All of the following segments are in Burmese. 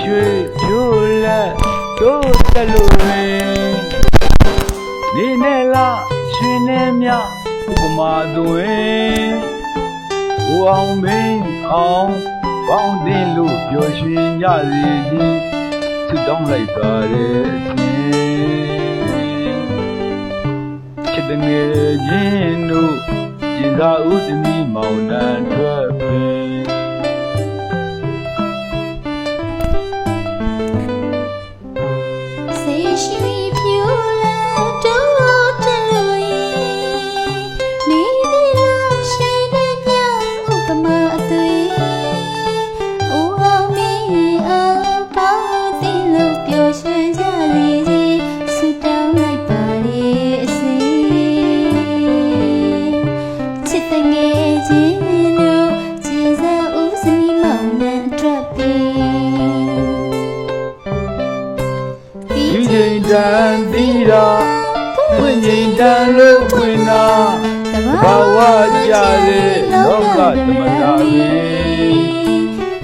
ရွှေဖြိုးလက်တို့တလူရင်းနေနဲ့လားရွှေနဲ့မြဥပမာသွင်းကိုအောင်မင်းအောင်ပေါင်းတင်လို့ပျော်ရွှင်ကြစီသည်သူတောင်းလိုက်ပါရဲ့ချစ်တဲ့ငယ်ချင်းတို့ကျင်သာဥသမီးမောင်နှံထွက်ပင်တန်တီရာဝိညာဉ်တန်လို့ခွင်နာဘာဝကြတဲ့လောကသမတာတွေ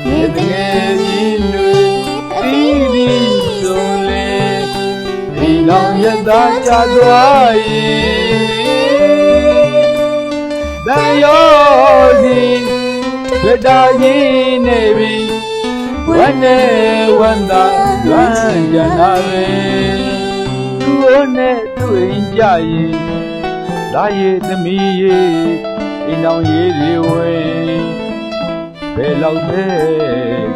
ရေတငယ်ကြီးတွေပြီးပြီးဆုံးလေဒီလောင်ရသားကြသွား၏တန်ရောစီဝတ္တာကြီးနေပြီဝတ်နေဝန္တာလွမ်းကြနာပဲသူနဲ့တွေ့ကြရင်လာရဲ့သမီးရဲ့အိမ်တော်ရေးတွေဝင်ဘယ်လောက်ပဲ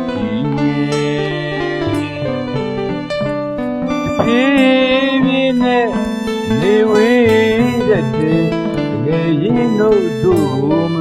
ကြီးဖြည်းဖြည်းနဲ့နေဝေးတဲ့တကယ်ရင်တို့မ